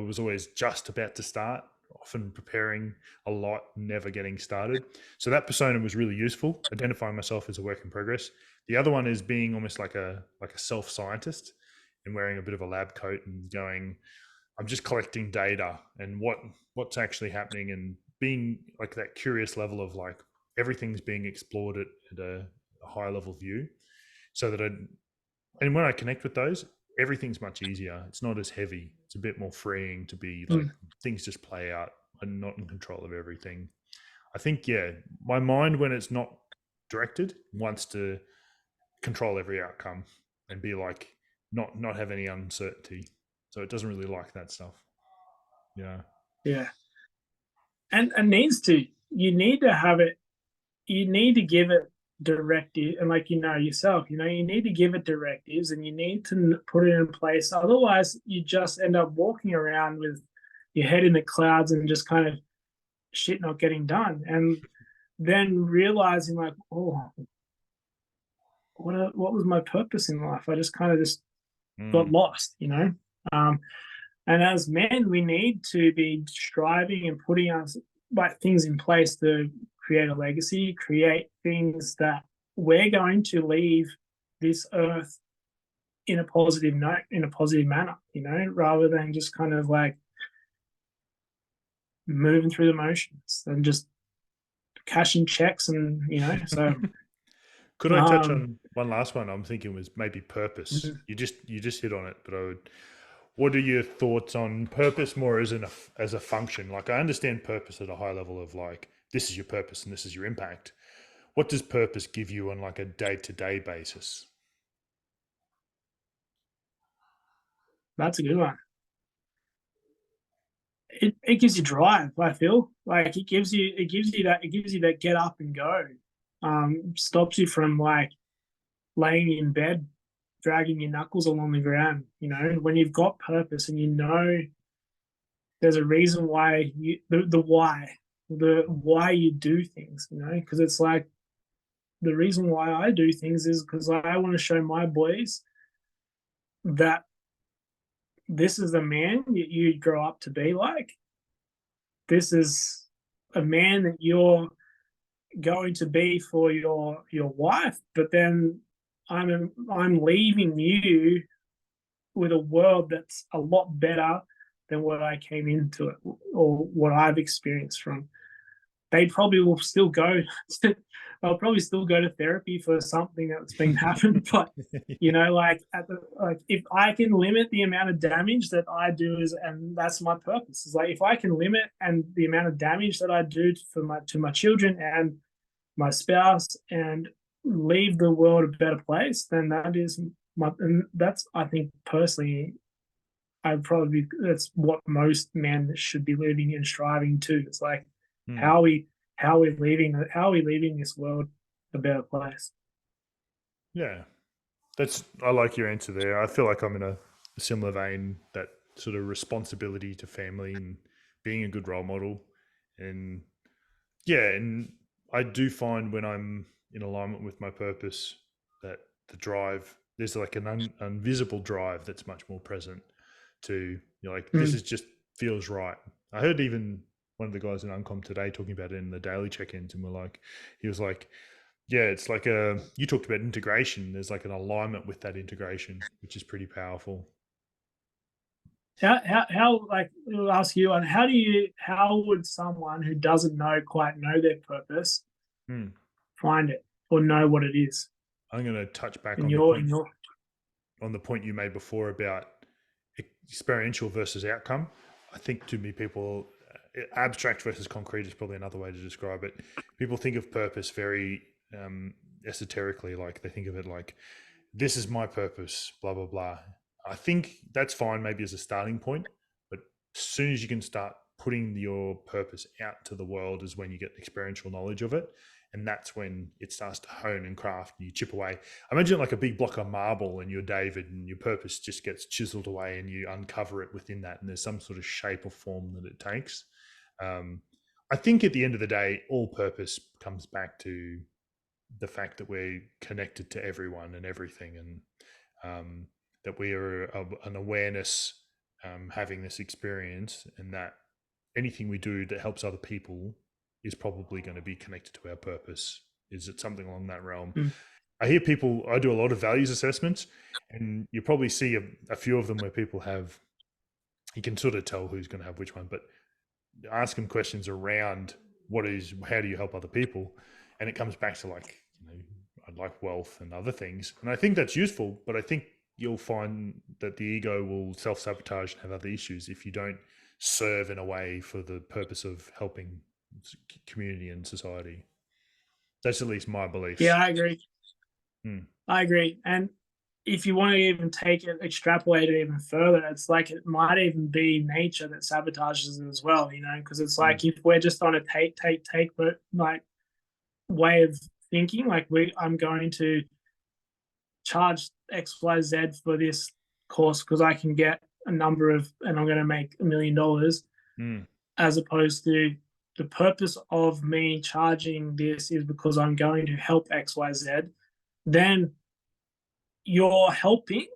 Speaker 1: was always just about to start, often preparing a lot, never getting started. So that persona was really useful, identifying myself as a work in progress. The other one is being almost like a self scientist and wearing a bit of a lab coat and going, I'm just collecting data and what's actually happening and being like that curious level of like everything's being explored at a high level view so that and when I connect with those, everything's much easier. It's not as heavy. It's a bit more freeing to be like
Speaker 2: Mm.
Speaker 1: things just play out. I'm not in control of everything. I think, yeah, my mind, when it's not directed, wants to control every outcome and be like, not have any uncertainty. So it doesn't really like that stuff. Yeah.
Speaker 2: Yeah, and needs to. You need to have it. You need to give it directive, and like yourself, you need to give it directives, and you need to put it in place. Otherwise, you just end up walking around with your head in the clouds and just kind of shit not getting done, and then realizing like, oh, what was my purpose in life? I just kind of just got
Speaker 1: Mm,
Speaker 2: lost. Um, and as men, we need to be striving and putting us like things in place to create a legacy, create things that we're going to leave this earth in a positive note, in a positive manner, rather than just kind of like moving through the motions and just cashing checks so
Speaker 1: Could I touch
Speaker 2: um
Speaker 1: on one last one? I'm thinking was maybe purpose. You just hit on it, but I would. What are your thoughts on purpose more as a function? Like I understand purpose at a high level of like this is your purpose and this is your impact. What does purpose give you on like a day to day basis?
Speaker 2: that's a good one. It gives you drive. I feel like it gives you that get up and go. Stops you from like laying in bed dragging your knuckles along the ground. When you've got purpose and there's a reason why the why you do things, because it's like the reason why I do things is because I want to show my boys that this is the man that you grow up to be like. This is a man that you're going to be for your wife, but then I'm leaving you with a world that's a lot better than what I came into it or what I've experienced from. They probably will still go. They'll probably still go to therapy for something that's been happened, but like if I can limit the amount of damage that I do, and that's my purpose. Is like if I can limit and the amount of damage that I do to my children and my spouse and leave the world a better place, then and that's I think personally that's what most men should be living and striving to. It's like
Speaker 1: Hmm.
Speaker 2: how we how are we leaving this world a better place.
Speaker 1: Yeah, I like your answer there. I feel like I'm in a similar vein. That sort of responsibility to family and being a good role model, and Yeah, and I do find when I'm in alignment with my purpose that the drive, there's like an invisible drive that's much more present to, like, this
Speaker 2: Mm.
Speaker 1: is just feels right. I heard even one of the guys in Uncom today talking about it in the daily check-ins, and he was like, yeah, it's like you talked about integration. There's like an alignment with that integration, which is pretty powerful.
Speaker 2: How like I'll ask you on how would someone who doesn't quite know their purpose
Speaker 1: Hmm.
Speaker 2: find it or know what it is
Speaker 1: I'm going to touch back
Speaker 2: in your
Speaker 1: on the point you made before about experiential versus outcome. I think too many people, abstract versus concrete is probably another way to describe it. People think of purpose very esoterically, like they think of it like, this is my purpose, blah, blah, blah. I think that's fine, maybe as a starting point, but as soon as you can start putting your purpose out to the world is when you get experiential knowledge of it. And that's when it starts to hone and craft and you chip away. I imagine like a big block of marble and you're David and your purpose just gets chiseled away and you uncover it within that. And there's some sort of shape or form that it takes. Um, I think at the end of the day, all purpose comes back to the fact that we're connected to everyone and everything, and that we are an awareness having this experience, and that anything we do that helps other people is probably going to be connected to our purpose. Is it something along that realm?
Speaker 2: mm,
Speaker 1: I hear people, I do a lot of values assessments, and you probably see a few of them where people have, you can sort of tell who's going to have which one, but ask them questions around how do you help other people? And it comes back to like, I'd like wealth and other things. And I think that's useful, but I think you'll find that the ego will self-sabotage and have other issues if you don't serve in a way for the purpose of helping community and society. That's at least my
Speaker 2: yeah,
Speaker 1: beliefs.
Speaker 2: I agree.
Speaker 1: Hmm.
Speaker 2: I agree. And if you want to even take it, extrapolate it even further, it's like it might even be nature that sabotages it as well, because it's
Speaker 1: Hmm.
Speaker 2: like if we're just on a take, but like way of thinking, like I'm going to charge XYZ for this course because I can get a number of, and I'm going to make $1 million,
Speaker 1: Hmm.
Speaker 2: as opposed to the purpose of me charging this is because I'm going to help XYZ, then you're helping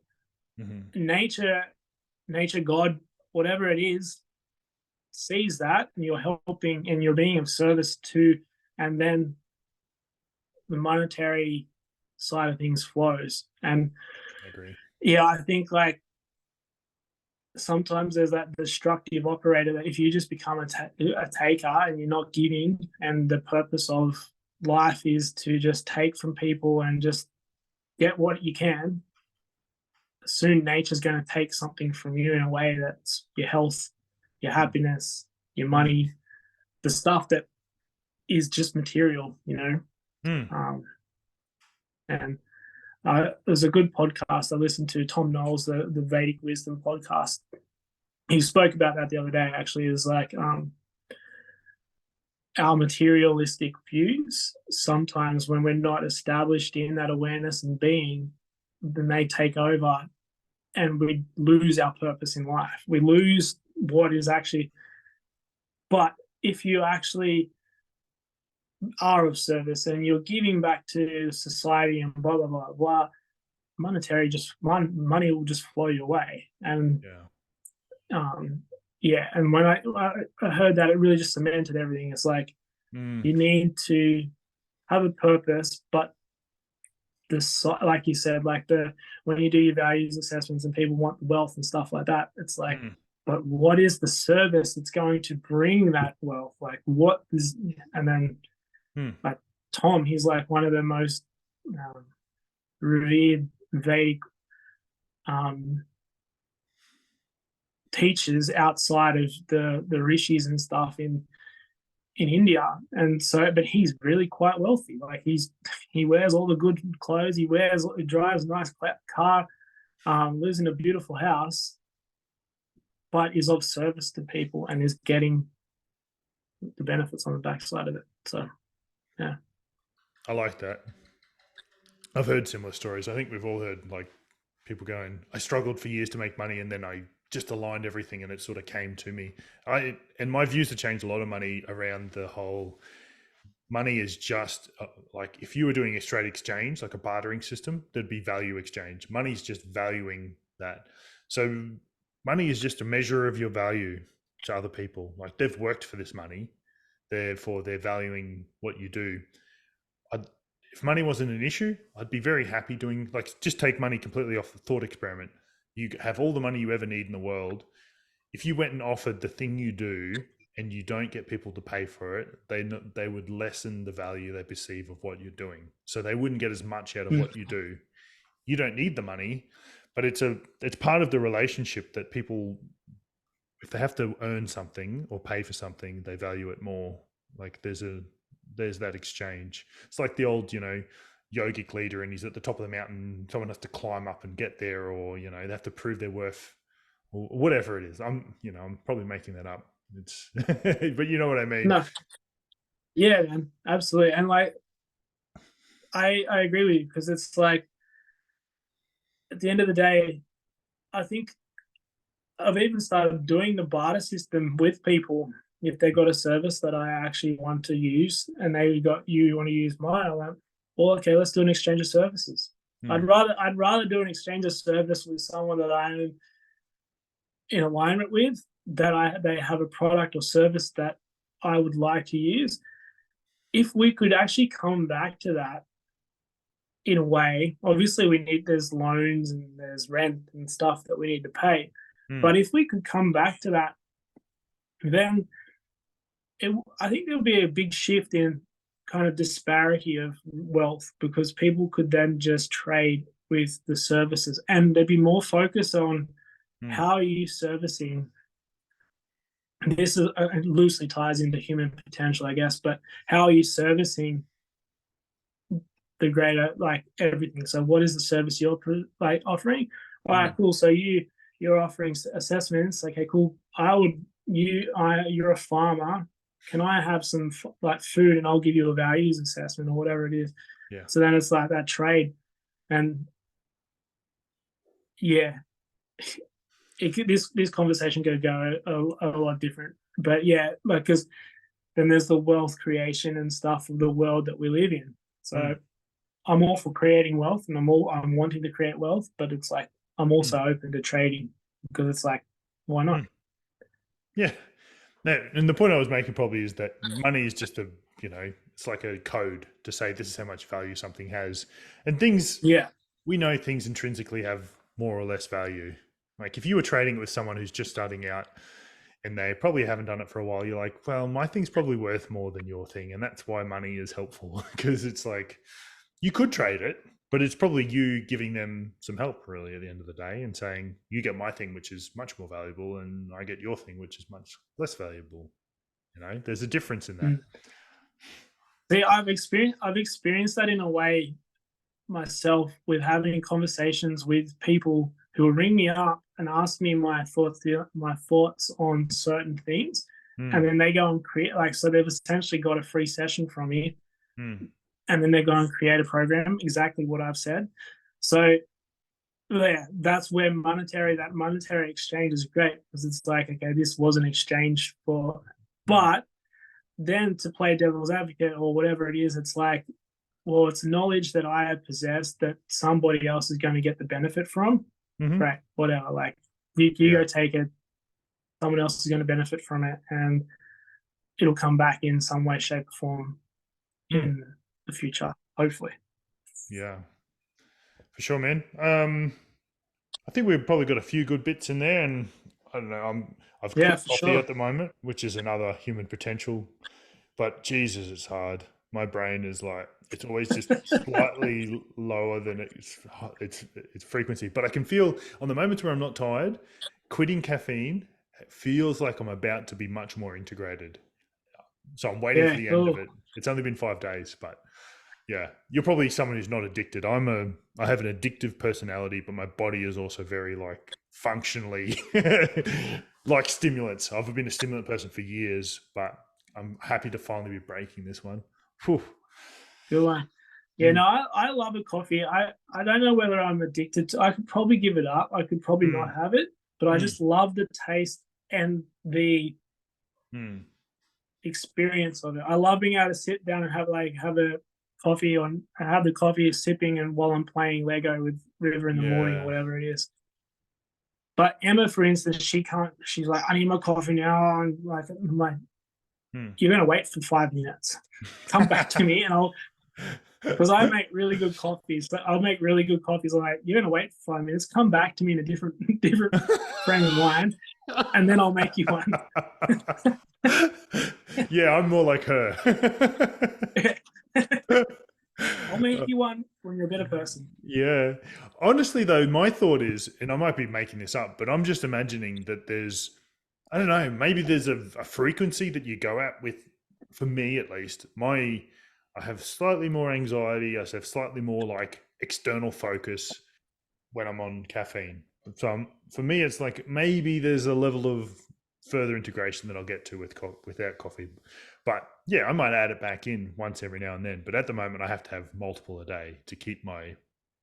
Speaker 1: Hmm.
Speaker 2: nature, God, whatever it is, sees that and you're helping and you're being of service to, and then the monetary side of things flows. And
Speaker 1: I agree.
Speaker 2: yeah, I think like sometimes there's that destructive operator that if you just become a taker and you're not giving, and the purpose of life is to just take from people and just get what you can, soon nature's going to take something from you in a way that's your health, your happiness, your
Speaker 1: Hmm.
Speaker 2: money, the stuff that is just material.
Speaker 1: Hmm.
Speaker 2: Um, and there's a good podcast I listened to, Tom Knowles, the Vedic Wisdom podcast. He spoke about that the other day. Actually, is like our materialistic views. Sometimes when we're not established in that awareness and being, then they take over, and we lose our purpose in life. We lose what is actually. But if you actually are of service and you're giving back to society and blah blah blah blah, money will just flow your way. And
Speaker 1: Yeah.
Speaker 2: um, yeah, and when I heard that, it really just cemented everything. It's like
Speaker 1: Hmm.
Speaker 2: you need to have a purpose, but like you said, like when you do your values assessments and people want wealth and stuff like that, it's like,
Speaker 1: Hmm.
Speaker 2: but what is the service that's going to bring that wealth? Like what is, and then
Speaker 1: Hmm.
Speaker 2: like Tom, he's like one of the most revered Vedic um, teachers outside of the rishis and stuff in India. And so, but he's really quite wealthy. Like he wears all the good clothes, he drives a nice car, lives in a beautiful house, but is of service to people and is getting the benefits on the backside of it. So yeah.
Speaker 1: I like that. I've heard similar stories. I think we've all heard like people going, I struggled for years to make money and then I just aligned everything and it sort of came to me. And my views have changed a lot of money around the whole money is just like if you were doing a straight exchange, like a bartering system, there'd be value exchange. Money's just valuing that. So money is just a measure of your value to other people. Like they've worked for this money, therefore they're valuing what you do. I'd, if money wasn't an issue, I'd be very happy doing, like, just take money completely off the thought experiment. You have all the money you ever need in the world. If you went and offered the thing you do and you don't get people to pay for it, they would lessen the value they perceive of what you're doing. So they wouldn't get as much out of what you do. You don't need the money, but it's part of the relationship that people, if they have to earn something or pay for something, they value it more. Like there's that exchange. It's like the old, yogic leader, and he's at the top of the mountain. Someone has to climb up and get there, or they have to prove their worth, or whatever it is. I'm probably making that up. It's, but you know what I mean.
Speaker 2: No, yeah, man, absolutely. And like, I agree with you, because it's like at the end of the day, I think I've even started doing the barter system with people. If they got a service that I actually want to use, and you want to use mine, I'm like, well, okay, let's do an exchange of services. I'd rather do an exchange of service with someone that I'm in alignment with, that they have a product or service that I would like to use. If we could actually come back to that in a way, obviously there's loans and there's rent and stuff that we need to pay. But if we could come back to that, then I think there'll be a big shift in kind of disparity of wealth, because people could then just trade with the services, and there'd be more focus on how are you servicing. This is loosely ties into human potential, I guess, but how are you servicing the greater, like, everything? So what is the service you're like offering? All right, cool. So you're offering assessments. Okay, cool. You're a farmer. Can I have some like food, and I'll give you a values assessment or whatever it is.
Speaker 1: Yeah.
Speaker 2: So then it's like that trade, and yeah, this conversation could go a lot different. But yeah, like, because then there's the wealth creation and stuff of the world that we live in. So I'm all for creating wealth, and I'm wanting to create wealth, but it's like I'm also open to trading, because it's like, why not?
Speaker 1: Yeah. No, and the point I was making probably is that money is just it's like a code to say this is how much value something has. And things, we know things intrinsically have more or less value. Like if you were trading it with someone who's just starting out and they probably haven't done it for a while, you're like, well, my thing's probably worth more than your thing. And that's why money is helpful, because it's like you could trade it, but it's probably you giving them some help really at the end of the day, and saying, you get my thing, which is much more valuable, and I get your thing, which is much less valuable. There's a difference in that.
Speaker 2: See, I've experienced that in a way myself, with having conversations with people who will ring me up and ask me my thoughts on certain things. And then they go and create, like, so they've essentially got a free session from me. And then they go and create a program, exactly what I've said. So yeah, that's where that monetary exchange is great, because it's like, okay, this was an exchange for, but then to play devil's advocate or whatever it is, it's like, well, it's knowledge that I have possessed that somebody else is going to get the benefit from. Right, whatever. Like you go take it, someone else is going to benefit from it, and it'll come back in some way, shape, or form in the future, hopefully.
Speaker 1: Yeah, for sure, man. I think we've probably got a few good bits in there, and I don't know, I've quit coffee at the moment, which is another human potential, but Jesus, it's hard. My brain is like, it's always just slightly lower than its frequency. But I can feel on the moments where I'm not tired, quitting caffeine, it feels like I'm about to be much more integrated. So I'm waiting for the end of it. It's only been 5 days, but yeah, you're probably someone who's not addicted. I have an addictive personality, but my body is also very like functionally like stimulants. I've been a stimulant person for years, but I'm happy to finally be breaking this one. Whew.
Speaker 2: Good one. Yeah, no, I love a coffee. I don't know whether I'm addicted to. I could probably give it up. I could probably not have it, but I just love the taste and the experience of it. I love being able to sit down and have a coffee on, have the coffee sipping, and while I'm playing Lego with River in the morning or
Speaker 1: Yeah.
Speaker 2: whatever it is. But Emma, for instance, she can't. She's like, I need my coffee now. I'm like, you're gonna wait for 5 minutes. Come back to me, and I'll. Because I make really good coffees, but I'll make really good coffees. I'm like, you're gonna wait for 5 minutes. Come back to me in a different frame of mind, and then I'll make you one.
Speaker 1: Yeah, I'm more like her.
Speaker 2: I'll make you one when you're a better person.
Speaker 1: Yeah. Honestly, though, my thought is, and I might be making this up, but I'm just imagining that there's, I don't know, maybe there's a frequency that you go at with, for me at least, I have slightly more anxiety. I have slightly more like external focus when I'm on caffeine. So for me, it's like maybe there's a level of further integration that I'll get to without coffee. But yeah, I might add it back in once every now and then. But at the moment, I have to have multiple a day to keep my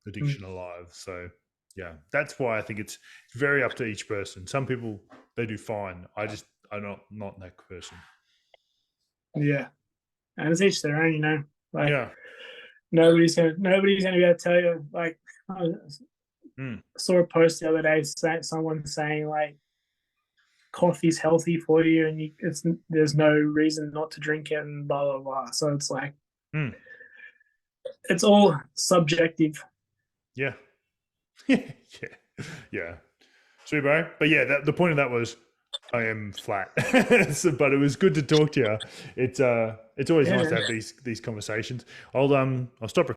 Speaker 1: addiction alive. So yeah, that's why I think it's very up to each person. Some people, they do fine. I'm not that person.
Speaker 2: Yeah, and it's each their own, you know. Like
Speaker 1: Yeah.
Speaker 2: nobody's gonna be able to tell you. Like I saw a post the other day, someone saying like coffee's healthy for you, and there's no reason not to drink it, and blah blah blah. So it's like it's all subjective.
Speaker 1: Yeah. Yeah. Yeah. Sweet, bro. But yeah, the point of that was I am flat. But it was good to talk to you. It's always nice to have these conversations. I'll stop